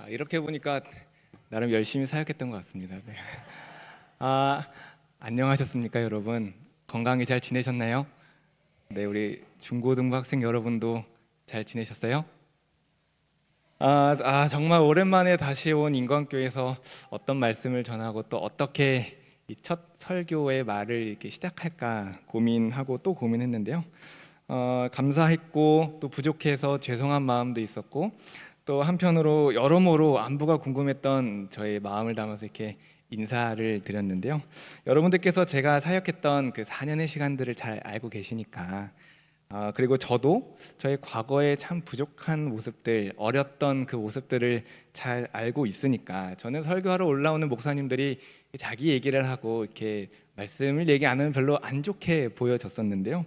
이렇게 보니까 나름 열심히 사역했던 것 같습니다. 네. 아, 안녕하셨습니까, 여러분? 건강히 잘 지내셨나요? 네, 우리 중고등부 학생 여러분도 잘 지내셨어요? 정말 오랜만에 다시 온 인광교회에서 어떤 말씀을 전하고 또 어떻게 이 첫 설교의 말을 이렇게 시작할까 고민하고 또 고민했는데요. 감사했고 또 부족해서 죄송한 마음도 있었고 또 한편으로 여러모로 안부가 궁금했던 저의 마음을 담아서 이렇게 인사를 드렸는데요. 여러분들께서 제가 사역했던 그 4년의 시간들을 잘 알고 계시니까 그리고 저도 저의 과거에 참 부족한 모습들, 어렸던 그 모습들을 잘 알고 있으니까 저는 설교하러 올라오는 목사님들이 자기 얘기를 하고 이렇게 말씀을 얘기 안 하면 별로 안 좋게 보여졌었는데요.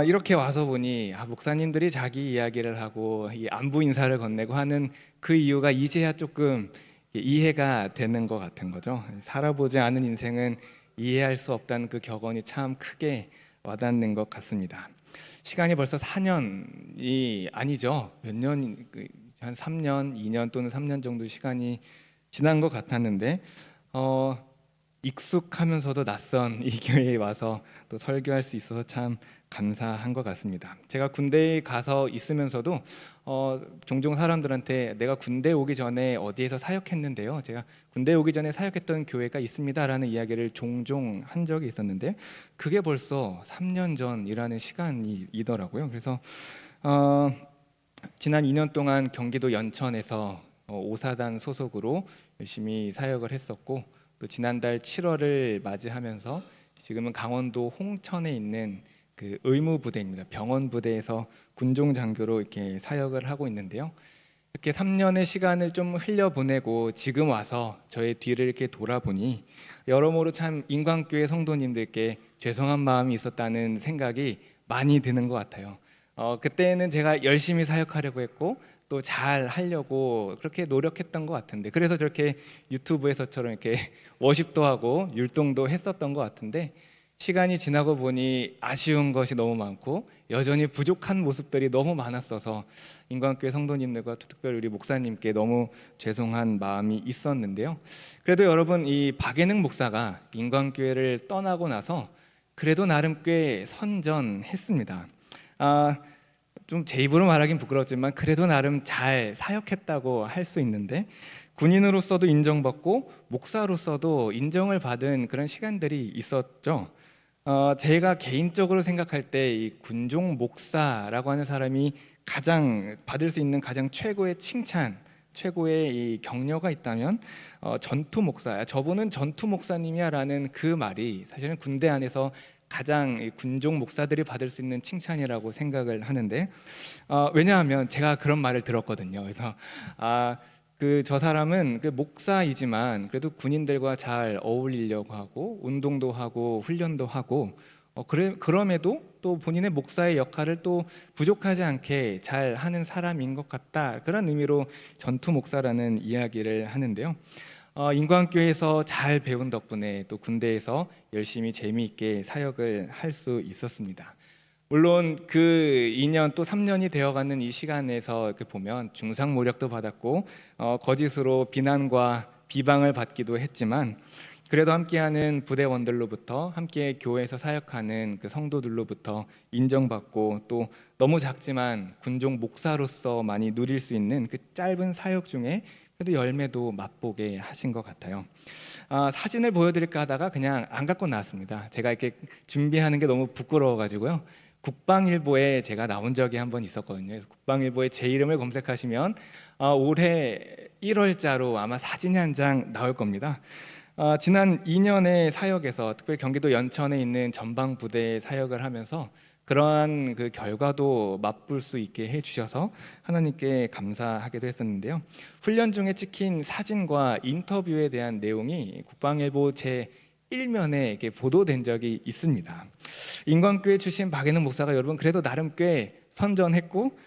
이렇게 와서 보니 목사님들이 자기 이야기를 하고 이 안부 인사를 건네고 하는 그 이유가 이제야 조금 이해가 되는 것 같은 거죠. 살아보지 않은 인생은 이해할 수 없다는 그 격언이 참 크게 와닿는 것 같습니다. 시간이 벌써 4년이 아니죠. 몇 년, 한 3년, 2년 또는 3년 정도 시간이 지난 것 같았는데 어, 익숙하면서도 낯선 이 교회에 와서 또 설교할 수 있어서 참 감사한 것 같습니다. 제가 군대에 가서 있으면서도 종종 사람들한테 내가 군대 오기 전에 어디에서 사역했는데요, 제가 군대 오기 전에 사역했던 교회가 있습니다라는 이야기를 종종 한 적이 있었는데 그게 벌써 3년 전이라는 시간이더라고요. 그래서 어, 지난 2년 동안 경기도 연천에서 오사단 소속으로 열심히 사역을 했었고 또 지난달 7월을 맞이하면서 지금은 강원도 홍천에 있는 그 의무부대입니다. 병원 부대에서 군종 장교로 이렇게 사역을 하고 있는데요. 이렇게 3년의 시간을 좀 흘려보내고 지금 와서 저의 뒤를 이렇게 돌아보니 여러모로 참 인광교회 성도님들께 죄송한 마음이 있었다는 생각이 많이 드는 것 같아요. 그때는 제가 열심히 사역하려고 했고 또 잘 하려고 그렇게 노력했던 것 같은데 그래서 저렇게 유튜브에서처럼 이렇게 워십도 하고 율동도 했었던 것 같은데 시간이 지나고 보니 아쉬운 것이 너무 많고 여전히 부족한 모습들이 너무 많았어서 인광교회 성도님들과 특별히 우리 목사님께 너무 죄송한 마음이 있었는데요. 그래도 여러분 이 박예능 목사가 인광교회를 떠나고 나서 그래도 나름 꽤 선전했습니다. 좀 제 입으로 말하긴 부끄럽지만 그래도 나름 잘 사역했다고 할 수 있는데 군인으로서도 인정받고 목사로서도 인정을 받은 그런 시간들이 있었죠. 제가 개인적으로 생각할 때 이 군종 목사라고 하는 사람이 가장 받을 수 있는 가장 최고의 칭찬, 최고의 이 격려가 있다면 전투 목사야. 저분은 전투 목사님이야라는 그 말이 사실은 군대 안에서 가장 이 군종 목사들이 받을 수 있는 칭찬이라고 생각을 하는데 왜냐하면 제가 그런 말을 들었거든요. 그래서 저 사람은 그 목사이지만 그래도 군인들과 잘 어울리려고 하고 운동도 하고 훈련도 하고 그럼에도 또 본인의 목사의 역할을 또 부족하지 않게 잘 하는 사람인 것 같다. 그런 의미로 전투 목사라는 이야기를 하는데요. 인광교회에서 잘 배운 덕분에 또 군대에서 열심히 재미있게 사역을 할 수 있었습니다. 물론 그 2년 또 3년이 되어가는 이 시간에서 이렇게 보면 중상모략도 받았고 거짓으로 비난과 비방을 받기도 했지만 그래도 함께하는 부대원들로부터 함께 교회에서 사역하는 그 성도들로부터 인정받고 또 너무 작지만 군종 목사로서 많이 누릴 수 있는 그 짧은 사역 중에 그래도 열매도 맛보게 하신 것 같아요. 사진을 보여드릴까 하다가 그냥 안 갖고 나왔습니다. 제가 이렇게 준비하는 게 너무 부끄러워가지고요. 국방일보에 제가 나온 적이 한 번 있었거든요. 그래서 국방일보에 제 이름을 검색하시면 올해 1월자로 아마 사진이 한 장 나올 겁니다. 지난 2년의 사역에서 특별히 경기도 연천에 있는 전방부대에 사역을 하면서 그러한 그 결과도 맛볼 수 있게 해주셔서 하나님께 감사하기도 했었는데요. 훈련 중에 찍힌 사진과 인터뷰에 대한 내용이 국방일보 제 1면에 이렇게 보도된 적이 있습니다. 인광교회 출신 박예능 목사가 여러분 그래도 나름 꽤 선전했고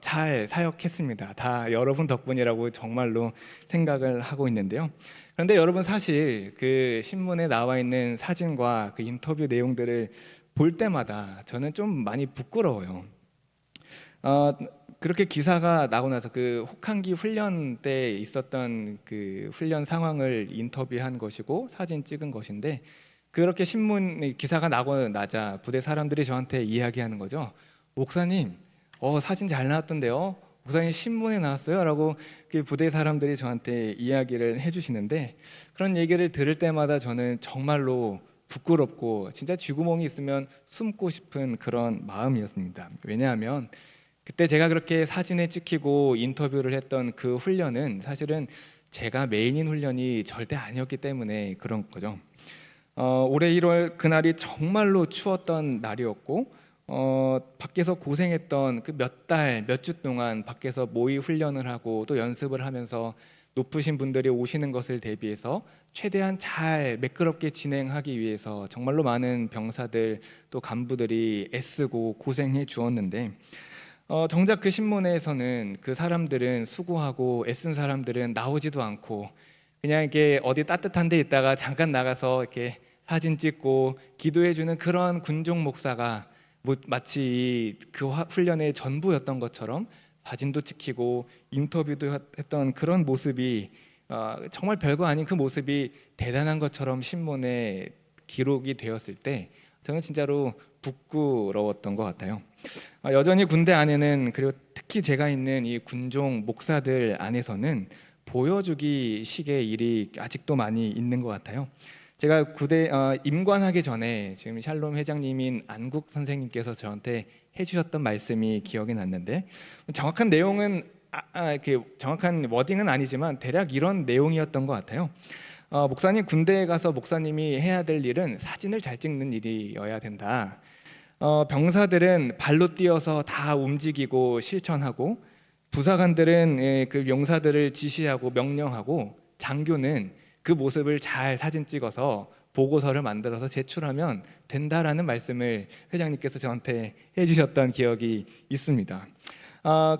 잘 사역했습니다. 다 여러분 덕분이라고 정말로 생각을 하고 있는데요. 그런데 여러분 사실 그 신문에 나와 있는 사진과 그 인터뷰 내용들을 볼 때마다 저는 좀 많이 부끄러워요. 그렇게 기사가 나고 나서 그 혹한기 훈련 때 있었던 그 훈련 상황을 인터뷰한 것이고 사진 찍은 것인데, 그렇게 신문 기사가 나고 나자 부대 사람들이 저한테 이야기하는 거죠. 목사님, 사진 잘 나왔던데요. 목사님 신문에 나왔어요라고 그 부대 사람들이 저한테 이야기를 해주시는데, 그런 얘기를 들을 때마다 저는 정말로 부끄럽고 진짜 쥐구멍이 있으면 숨고 싶은 그런 마음이었습니다. 왜냐하면 그때 제가 그렇게 사진에 찍히고 인터뷰를 했던 그 훈련은 사실은 제가 메인인 훈련이 절대 아니었기 때문에 그런 거죠. 올해 1월 그날이 정말로 추웠던 날이었고, 밖에서 고생했던 그 몇 달, 몇 주 동안 밖에서 모의 훈련을 하고 또 연습을 하면서 높으신 분들이 오시는 것을 대비해서 최대한 잘 매끄럽게 진행하기 위해서 정말로 많은 병사들 또 간부들이 애쓰고 고생해 주었는데, 정작 그 신문에서는 그 사람들은 수고하고 애쓴 사람들은 나오지도 않고 그냥 이렇게 어디 따뜻한 데 있다가 잠깐 나가서 이렇게 사진 찍고 기도해주는 그런 군종 목사가 마치 그 훈련의 전부였던 것처럼 사진도 찍히고 인터뷰도 했던 그런 모습이, 정말 별거 아닌 그 모습이 대단한 것처럼 신문에 기록이 되었을 때 저는 진짜로 부끄러웠던 것 같아요. 여전히 군대 안에는, 그리고 특히 제가 있는 이 군종 목사들 안에서는 보여주기 식의 일이 아직도 많이 있는 것 같아요. 제가 구대 임관하기 전에 지금 샬롬 회장님인 안국 선생님께서 저한테 해주셨던 말씀이 기억이 났는데, 정확한 내용은 정확한 워딩은 아니지만 대략 이런 내용이었던 것 같아요. 목사님, 군대에 가서 목사님이 해야 될 일은 사진을 잘 찍는 일이어야 된다. 병사들은 발로 뛰어서 다 움직이고 실천하고, 부사관들은 그 용사들을 지시하고 명령하고, 장교는 그 모습을 잘 사진 찍어서 보고서를 만들어서 제출하면 된다라는 말씀을 회장님께서 저한테 해주셨던 기억이 있습니다.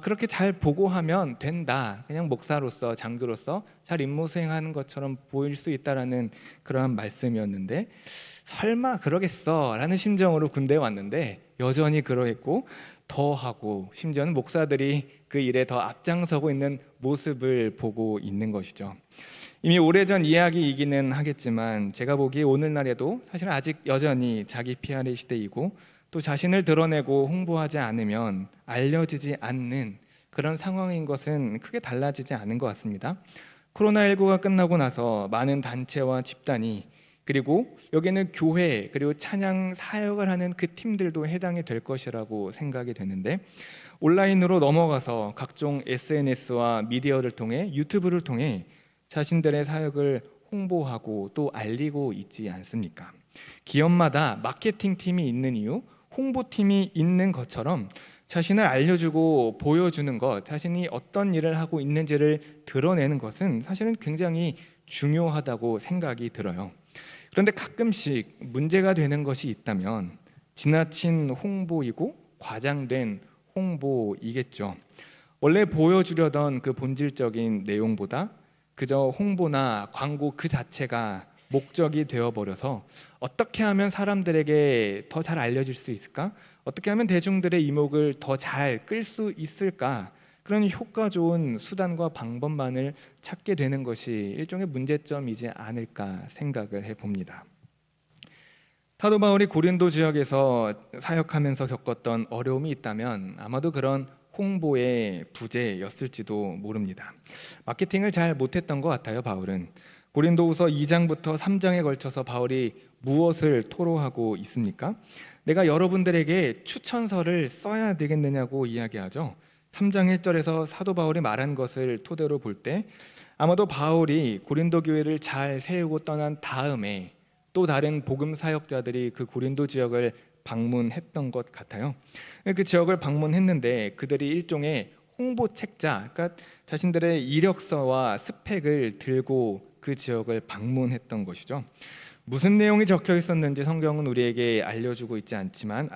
그렇게 잘 보고하면 된다. 그냥 목사로서, 장교로서 잘 임무 수행하는 것처럼 보일 수 있다라는 그러한 말씀이었는데, 설마 그러겠어 라는 심정으로 군대에 왔는데 여전히 그러했고, 더 하고 심지어는 목사들이 그 일에 더 앞장서고 있는 모습을 보고 있는 것이죠. 이미 오래전 이야기이기는 하겠지만 제가 보기에 오늘날에도 사실 아직 여전히 자기 PR의 시대이고, 또 자신을 드러내고 홍보하지 않으면 알려지지 않는 그런 상황인 것은 크게 달라지지 않은 것 같습니다. 코로나19가 끝나고 나서 많은 단체와 집단이, 그리고 여기는 교회, 그리고 찬양 사역을 하는 그 팀들도 해당이 될 것이라고 생각이 되는데, 온라인으로 넘어가서 각종 SNS와 미디어를 통해, 유튜브를 통해 자신들의 사역을 홍보하고 또 알리고 있지 않습니까? 기업마다 마케팅 팀이 있는 이유, 홍보팀이 있는 것처럼 자신을 알려주고 보여주는 것, 자신이 어떤 일을 하고 있는지를 드러내는 것은 사실은 굉장히 중요하다고 생각이 들어요. 그런데 가끔씩 문제가 되는 것이 있다면 지나친 홍보이고 과장된 홍보이겠죠. 원래 보여주려던 그 본질적인 내용보다 그저 홍보나 광고 그 자체가 목적이 되어버려서 어떻게 하면 사람들에게 더 잘 알려질 수 있을까? 어떻게 하면 대중들의 이목을 더 잘 끌 수 있을까? 그런 효과 좋은 수단과 방법만을 찾게 되는 것이 일종의 문제점이지 않을까 생각을 해봅니다. 사도 바울이 고린도 지역에서 사역하면서 겪었던 어려움이 있다면 아마도 그런 홍보의 부재였을지도 모릅니다. 마케팅을 잘 못했던 것 같아요. 바울은 고린도후서 2장부터 3장에 걸쳐서 바울이 무엇을 토로하고 있습니까? 내가 여러분들에게 추천서를 써야 되겠느냐고 이야기하죠. 3장 1절에서 사도 바울이 말한 것을 토대로 볼 때 아마도 바울이 고린도 교회를 잘 세우고 떠난 다음에 또 다른 복음 사역자들이 그 고린도 지역을 방문했던 것 같아요. 그 지역을 방문했는데 그들이 일종의 홍보책자, 그러니까 자신들의 이력서와 스펙을 들고 그 지역을 방문했던 것이죠. 무슨 내용이 적혀 있었는지 성경은 우리에게 알려주고 있지 않지만,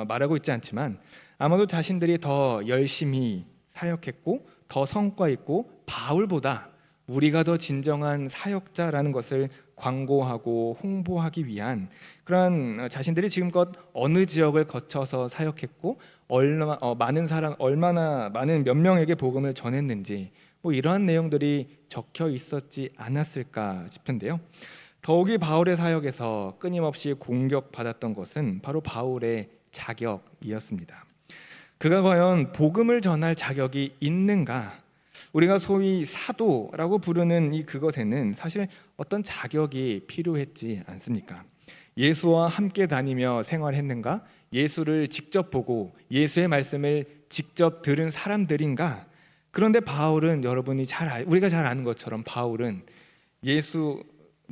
말하고 있지 않지만 아마도 자신들이 더 열심히 사역했고 더 성과 있고 바울보다 우리가 더 진정한 사역자라는 것을 광고하고 홍보하기 위한 그러한 자신들이 지금껏 어느 지역을 거쳐서 사역했고 얼마나 많은 몇 명에게 복음을 전했는지 뭐 이러한 내용들이 적혀 있었지 않았을까 싶은데요. 더욱이 바울의 사역에서 끊임없이 공격받았던 것은 바로 바울의 자격이었습니다. 그가 과연 복음을 전할 자격이 있는가? 우리가 소위 사도라고 부르는 이 그것에는 사실 어떤 자격이 필요했지 않습니까? 예수와 함께 다니며 생활했는가? 예수를 직접 보고 예수의 말씀을 직접 들은 사람들인가? 그런데 바울은 우리가 잘 아는 것처럼 바울은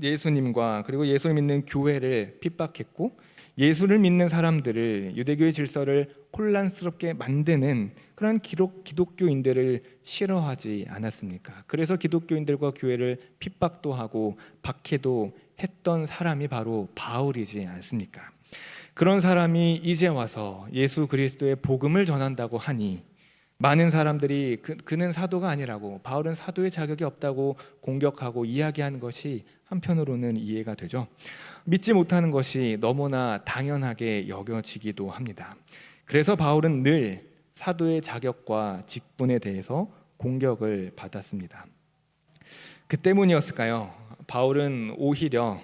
예수님과 그리고 예수를 믿는 교회를 핍박했고 예수를 믿는 사람들을 유대교의 질서를 혼란스럽게 만드는 그런 기독교인들을 싫어하지 않았습니까? 그래서 기독교인들과 교회를 핍박도 하고 박해도 했던 사람이 바로 바울이지 않습니까? 그런 사람이 이제 와서 예수 그리스도의 복음을 전한다고 하니 많은 사람들이 그는 사도가 아니라고, 바울은 사도의 자격이 없다고 공격하고 이야기하는 것이 한편으로는 이해가 되죠. 믿지 못하는 것이 너무나 당연하게 여겨지기도 합니다. 그래서 바울은 늘 사도의 자격과 직분에 대해서 공격을 받았습니다. 그 때문이었을까요? 바울은 오히려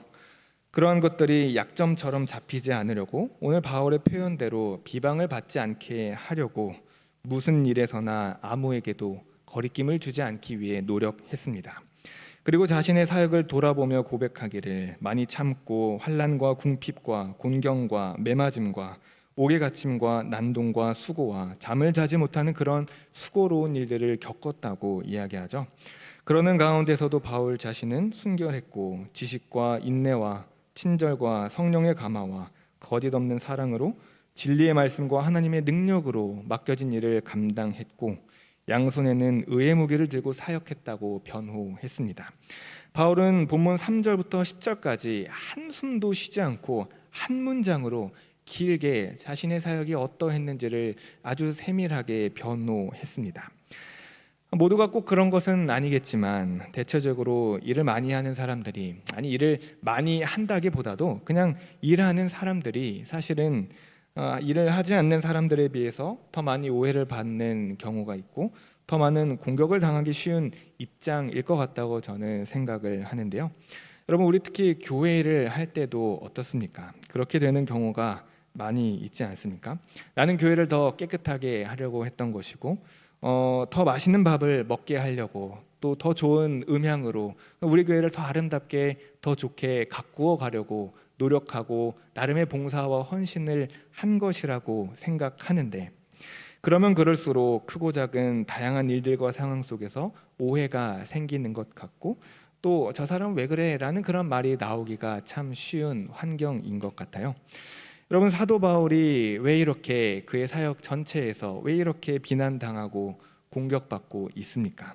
그러한 것들이 약점처럼 잡히지 않으려고 오늘 바울의 표현대로 비방을 받지 않게 하려고 무슨 일에서나 아무에게도 거리낌을 주지 않기 위해 노력했습니다. 그리고 자신의 사역을 돌아보며 고백하기를 많이 참고 환난과 궁핍과 곤경과 매맞음과 옥에 갇힘과 난동과 수고와 잠을 자지 못하는 그런 수고로운 일들을 겪었다고 이야기하죠. 그러는 가운데서도 바울 자신은 순결했고 지식과 인내와 친절과 성령의 감화와 거짓 없는 사랑으로 진리의 말씀과 하나님의 능력으로 맡겨진 일을 감당했고 양손에는 의의 무기를 들고 사역했다고 변호했습니다. 바울은 본문 3절부터 10절까지 한숨도 쉬지 않고 한 문장으로 길게 자신의 사역이 어떠했는지를 아주 세밀하게 변호했습니다. 모두가 꼭 그런 것은 아니겠지만 대체적으로 일을 많이 하는 사람들이, 아니 일을 많이 한다기보다도 그냥 일하는 사람들이 사실은 일을 하지 않는 사람들에 비해서 더 많이 오해를 받는 경우가 있고 더 많은 공격을 당하기 쉬운 입장일 것 같다고 저는 생각을 하는데요. 여러분, 우리 특히 교회를 할 때도 어떻습니까? 그렇게 되는 경우가 많이 있지 않습니까? 나는 교회를 더 깨끗하게 하려고 했던 것이고 더 맛있는 밥을 먹게 하려고 또 더 좋은 음향으로 우리 교회를 더 아름답게 더 좋게 가꾸어 가려고 노력하고 나름의 봉사와 헌신을 한 것이라고 생각하는데, 그러면 그럴수록 크고 작은 다양한 일들과 상황 속에서 오해가 생기는 것 같고 또 저 사람 왜 그래? 라는 그런 말이 나오기가 참 쉬운 환경인 것 같아요. 여러분, 사도 바울이 왜 이렇게 그의 사역 전체에서 왜 이렇게 비난당하고 공격받고 있습니까?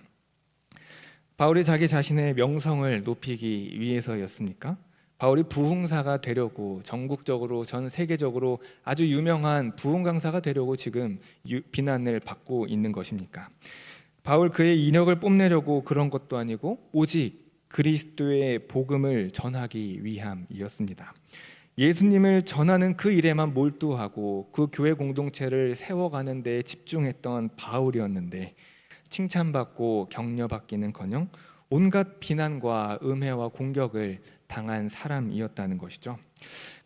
바울이 자기 자신의 명성을 높이기 위해서였습니까? 바울이 부흥사가 되려고 전국적으로 전 세계적으로 아주 유명한 부흥 강사가 되려고 지금 비난을 받고 있는 것입니까? 바울 그의 인력을 뽐내려고 그런 것도 아니고 오직 그리스도의 복음을 전하기 위함이었습니다. 예수님을 전하는 그 일에만 몰두하고 그 교회 공동체를 세워가는 데 집중했던 바울이었는데 칭찬받고 격려받기는커녕 온갖 비난과 음해와 공격을 당한 사람이었다는 것이죠.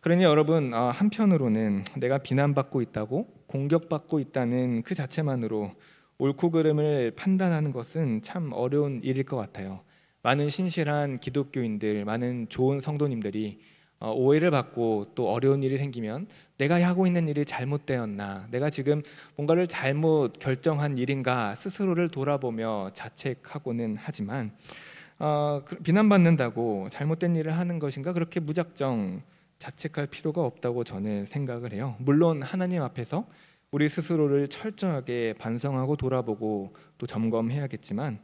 그러니 여러분, 한편으로는 내가 비난받고 있다고 공격받고 있다는 그 자체만으로 옳고 그름을 판단하는 것은 참 어려운 일일 것 같아요. 많은 신실한 기독교인들, 많은 좋은 성도님들이 오해를 받고 또 어려운 일이 생기면 내가 하고 있는 일이 잘못되었나, 내가 지금 뭔가를 잘못 결정한 일인가 스스로를 돌아보며 자책하고는 하지만 비난받는다고 잘못된 일을 하는 것인가 그렇게 무작정 자책할 필요가 없다고 저는 생각을 해요. 물론 하나님 앞에서 우리 스스로를 철저하게 반성하고 돌아보고 또 점검해야겠지만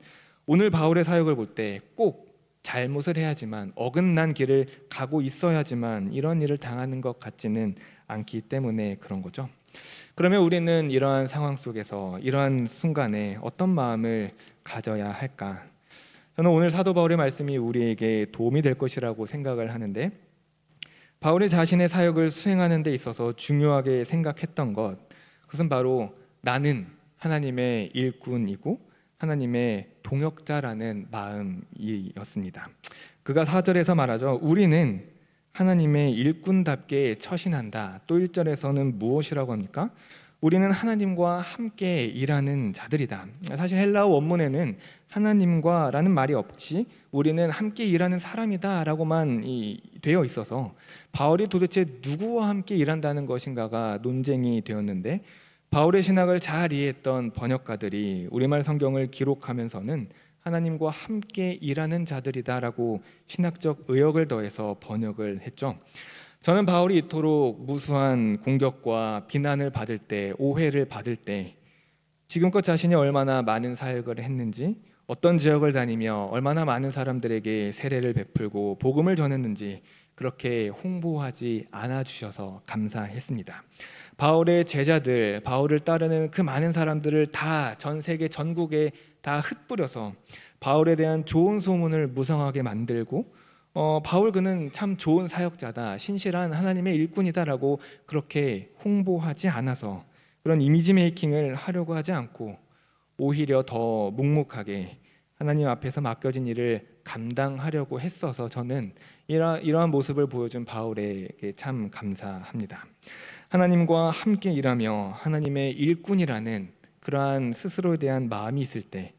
오늘 바울의 사역을 볼 때 꼭 잘못을 해야지만 어긋난 길을 가고 있어야지만 이런 일을 당하는 것 같지는 않기 때문에 그런 거죠. 그러면 우리는 이러한 상황 속에서 이러한 순간에 어떤 마음을 가져야 할까? 저는 오늘 사도 바울의 말씀이 우리에게 도움이 될 것이라고 생각을 하는데, 바울이 자신의 사역을 수행하는 데 있어서 중요하게 생각했던 것, 그것은 바로 나는 하나님의 일꾼이고 하나님의 동역자라는 마음이었습니다. 그가 4절에서 말하죠. 우리는 하나님의 일꾼답게 처신한다. 또 1절에서는 무엇이라고 합니까? 우리는 하나님과 함께 일하는 자들이다. 사실 헬라어 원문에는 하나님과라는 말이 없이 우리는 함께 일하는 사람이다 라고만 되어 있어서 바울이 도대체 누구와 함께 일한다는 것인가가 논쟁이 되었는데, 바울의 신학을 잘 이해했던 번역가들이 우리말 성경을 기록하면서는 하나님과 함께 일하는 자들이다라고 신학적 의역을 더해서 번역을 했죠. 저는 바울이 이토록 무수한 공격과 비난을 받을 때, 오해를 받을 때 지금껏 자신이 얼마나 많은 사역을 했는지, 어떤 지역을 다니며 얼마나 많은 사람들에게 세례를 베풀고 복음을 전했는지 그렇게 홍보하지 않아 주셔서 감사했습니다. 바울의 제자들, 바울을 따르는 그 많은 사람들을 다 전 세계 전국에 다 흩뿌려서 바울에 대한 좋은 소문을 무성하게 만들고, 바울 그는 참 좋은 사역자다, 신실한 하나님의 일꾼이다라고 그렇게 홍보하지 않아서 그런 이미지 메이킹을 하려고 하지 않고 오히려 더 묵묵하게 하나님 앞에서 맡겨진 일을 감당하려고 했어서 저는 이러한 모습을 보여준 바울에게 참 감사합니다. 하나님과 함께 일하며 하나님의 일꾼이라는 그러한 스스로에 대한 마음이 있을 때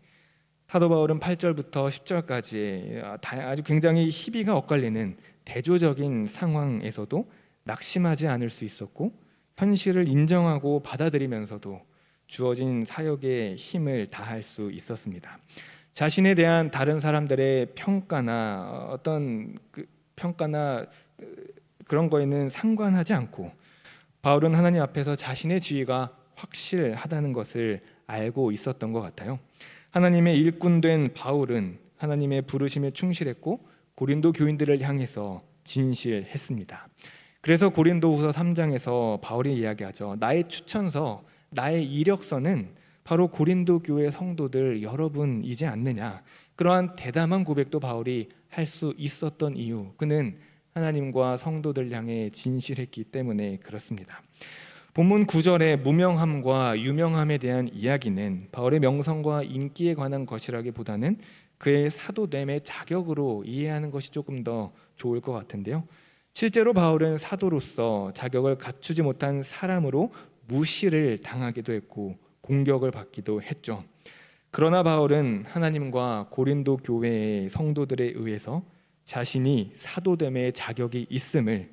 사도 바울은 8절부터 10절까지 아주 굉장히 희비가 엇갈리는 대조적인 상황에서도 낙심하지 않을 수 있었고, 현실을 인정하고 받아들이면서도 주어진 사역에 힘을 다할 수 있었습니다. 자신에 대한 다른 사람들의 평가나 어떤 평가나 그런 거에는 상관하지 않고 바울은 하나님 앞에서 자신의 지위가 확실하다는 것을 알고 있었던 것 같아요. 하나님의 일꾼된 바울은 하나님의 부르심에 충실했고 고린도 교인들을 향해서 진실했습니다. 그래서 고린도후서 3장에서 바울이 이야기하죠. 나의 추천서, 나의 이력서는 바로 고린도 교회 성도들 여러분이지 않느냐. 그러한 대담한 고백도 바울이 할 수 있었던 이유, 그는 하나님과 성도들 향해 진실했기 때문에 그렇습니다. 본문 9절의 무명함과 유명함에 대한 이야기는 바울의 명성과 인기에 관한 것이라기보다는 그의 사도됨의 자격으로 이해하는 것이 조금 더 좋을 것 같은데요. 실제로 바울은 사도로서 자격을 갖추지 못한 사람으로 무시를 당하기도 했고 공격을 받기도 했죠. 그러나 바울은 하나님과 고린도 교회의 성도들에 의해서 자신이 사도됨의 자격이 있음을,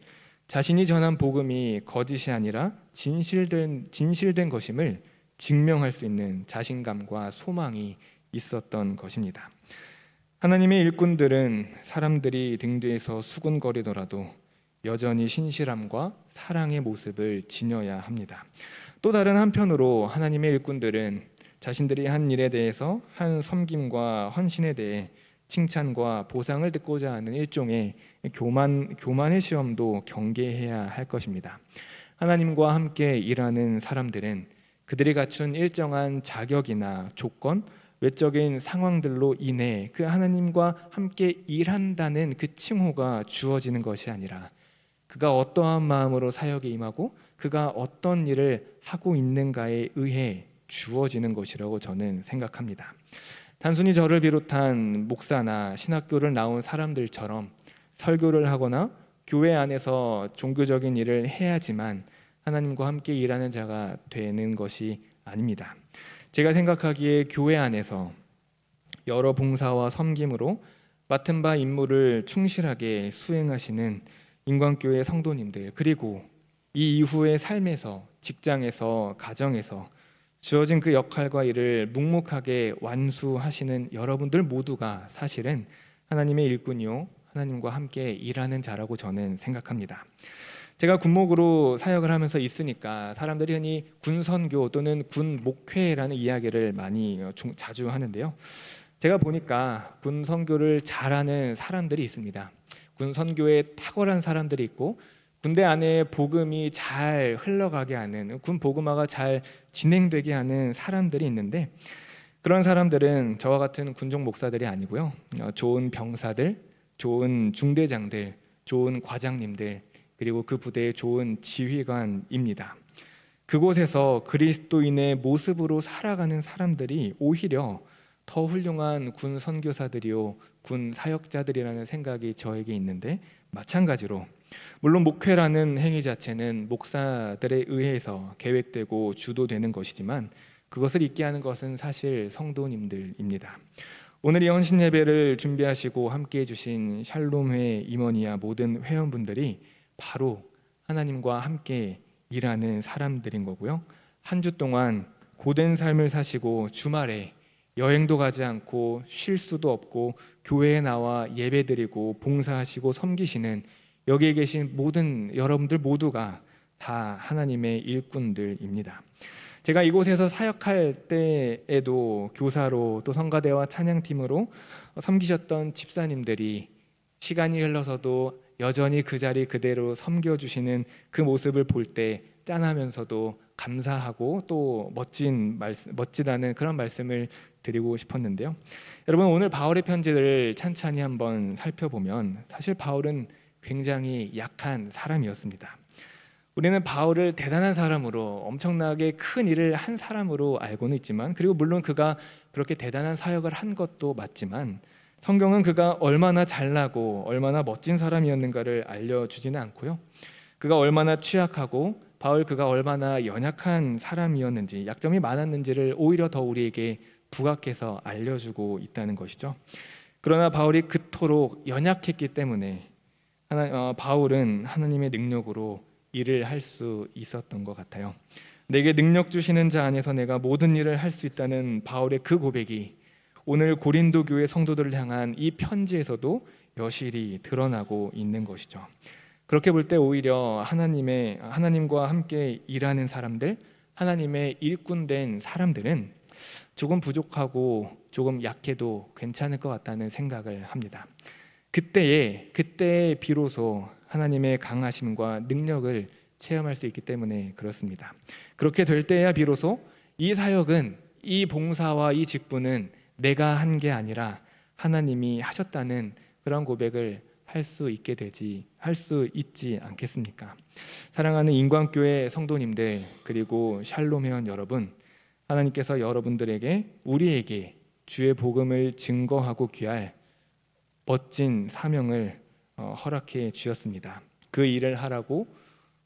자신이 전한 복음이 거짓이 아니라 진실된 것임을 증명할 수 있는 자신감과 소망이 있었던 것입니다. 하나님의 일꾼들은 사람들이 등 뒤에서 수군거리더라도 여전히 신실함과 사랑의 모습을 지녀야 합니다. 또 다른 한편으로 하나님의 일꾼들은 자신들이 한 일에 대해서 한 섬김과 헌신에 대해 칭찬과 보상을 듣고자 하는 일종의 교만의 시험도 경계해야 할 것입니다. 하나님과 함께 일하는 사람들은 그들이 갖춘 일정한 자격이나 조건, 외적인 상황들로 인해 그 하나님과 함께 일한다는 그 칭호가 주어지는 것이 아니라 그가 어떠한 마음으로 사역에 임하고 그가 어떤 일을 하고 있는가에 의해 주어지는 것이라고 저는 생각합니다. 단순히 저를 비롯한 목사나 신학교를 나온 사람들처럼 설교를 하거나 교회 안에서 종교적인 일을 해야지만 하나님과 함께 일하는 자가 되는 것이 아닙니다. 제가 생각하기에 교회 안에서 여러 봉사와 섬김으로 맡은 바 임무를 충실하게 수행하시는 인광교회 성도님들, 그리고 이 이후의 삶에서, 직장에서, 가정에서 주어진 그 역할과 일을 묵묵하게 완수하시는 여러분들 모두가 사실은 하나님의 일꾼이요, 하나님과 함께 일하는 자라고 저는 생각합니다. 제가 군목으로 사역을 하면서 있으니까 사람들이 흔히 군선교 또는 군목회라는 이야기를 많이 자주 하는데요. 제가 보니까 군선교를 잘하는 사람들이 있습니다. 군선교에 탁월한 사람들이 있고 군대 안에 복음이 잘 흘러가게 하는, 군 복음화가 잘 진행되게 하는 사람들이 있는데, 그런 사람들은 저와 같은 군종 목사들이 아니고요. 좋은 병사들, 좋은 중대장들, 좋은 과장님들, 그리고 그 부대의 좋은 지휘관입니다. 그곳에서 그리스도인의 모습으로 살아가는 사람들이 오히려 더 훌륭한 군 선교사들이요, 군 사역자들이라는 생각이 저에게 있는데, 마찬가지로 물론 목회라는 행위 자체는 목사들에 의해서 계획되고 주도되는 것이지만 그것을 잊게 하는 것은 사실 성도님들입니다. 오늘 이 헌신 예배를 준비하시고 함께해 주신 샬롬회 임원이야 모든 회원분들이 바로 하나님과 함께 일하는 사람들인 거고요. 한 주 동안 고된 삶을 사시고 주말에 여행도 가지 않고 쉴 수도 없고 교회에 나와 예배드리고 봉사하시고 섬기시는 여기에 계신 모든 여러분들 모두가 다 하나님의 일꾼들입니다. 제가 이곳에서 사역할 때에도 교사로 또 성가대와 찬양팀으로 섬기셨던 집사님들이 시간이 흘러서도 여전히 그 자리 그대로 섬겨주시는 그 모습을 볼 때 짠하면서도 감사하고 또 멋지다는 그런 말씀을 드리고 싶었는데요. 여러분, 오늘 바울의 편지를 찬찬히 한번 살펴보면 사실 바울은 굉장히 약한 사람이었습니다. 우리는 바울을 대단한 사람으로, 엄청나게 큰 일을 한 사람으로 알고는 있지만, 그리고 물론 그가 그렇게 대단한 사역을 한 것도 맞지만 성경은 그가 얼마나 잘나고 얼마나 멋진 사람이었는가를 알려주지는 않고요. 그가 얼마나 취약하고 그가 얼마나 연약한 사람이었는지, 약점이 많았는지를 오히려 더 우리에게 부각해서 알려주고 있다는 것이죠. 그러나 바울이 그토록 연약했기 때문에 바울은 하나님의 능력으로 일을 할 수 있었던 것 같아요. 내게 능력 주시는 자 안에서 내가 모든 일을 할 수 있다는 바울의 그 고백이 오늘 고린도 교회 성도들을 향한 이 편지에서도 여실히 드러나고 있는 것이죠. 그렇게 볼 때 오히려 하나님과 함께 일하는 사람들, 하나님의 일꾼된 사람들은 조금 부족하고 조금 약해도 괜찮을 것 같다는 생각을 합니다. 그때에 비로소 하나님의 강하심과 능력을 체험할 수 있기 때문에 그렇습니다. 그렇게 될 때야 비로소 이 사역은, 이 봉사와 이 직분은 내가 한 게 아니라 하나님이 하셨다는 그런 고백을 할 수 있지 않겠습니까? 사랑하는 인광교회 성도님들, 그리고 샬롬 회원 여러분, 하나님께서 여러분들에게, 우리에게 주의 복음을 증거하고 귀할 멋진 사명을 허락해 주셨습니다. 그 일을 하라고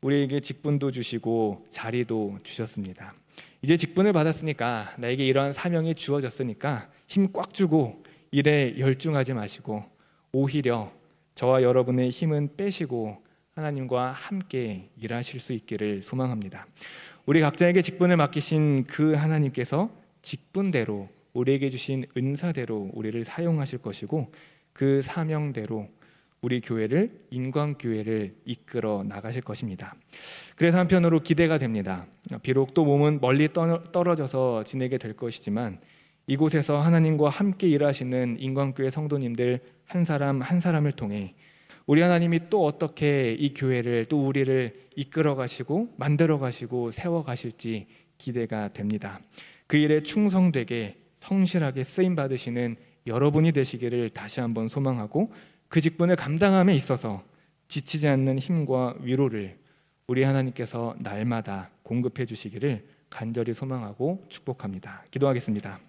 우리에게 직분도 주시고 자리도 주셨습니다. 이제 직분을 받았으니까, 나에게 이러한 사명이 주어졌으니까 힘 꽉 주고 일에 열중하지 마시고 오히려 저와 여러분의 힘은 빼시고 하나님과 함께 일하실 수 있기를 소망합니다. 우리 각자에게 직분을 맡기신 그 하나님께서 직분대로, 우리에게 주신 은사대로 우리를 사용하실 것이고, 그 사명대로 우리 교회를, 인광교회를 이끌어 나가실 것입니다. 그래서 한편으로 기대가 됩니다. 비록 또 몸은 멀리 떨어져서 지내게 될 것이지만 이곳에서 하나님과 함께 일하시는 인광교회 성도님들 한 사람 한 사람을 통해 우리 하나님이 또 어떻게 이 교회를, 또 우리를 이끌어 가시고 만들어 가시고 세워 가실지 기대가 됩니다. 그 일에 충성되게 성실하게 쓰임 받으시는 여러분이 되시기를 다시 한번 소망하고, 그 직분을 감당함에 있어서 지치지 않는 힘과 위로를 우리 하나님께서 날마다 공급해 주시기를 간절히 소망하고 축복합니다. 기도하겠습니다.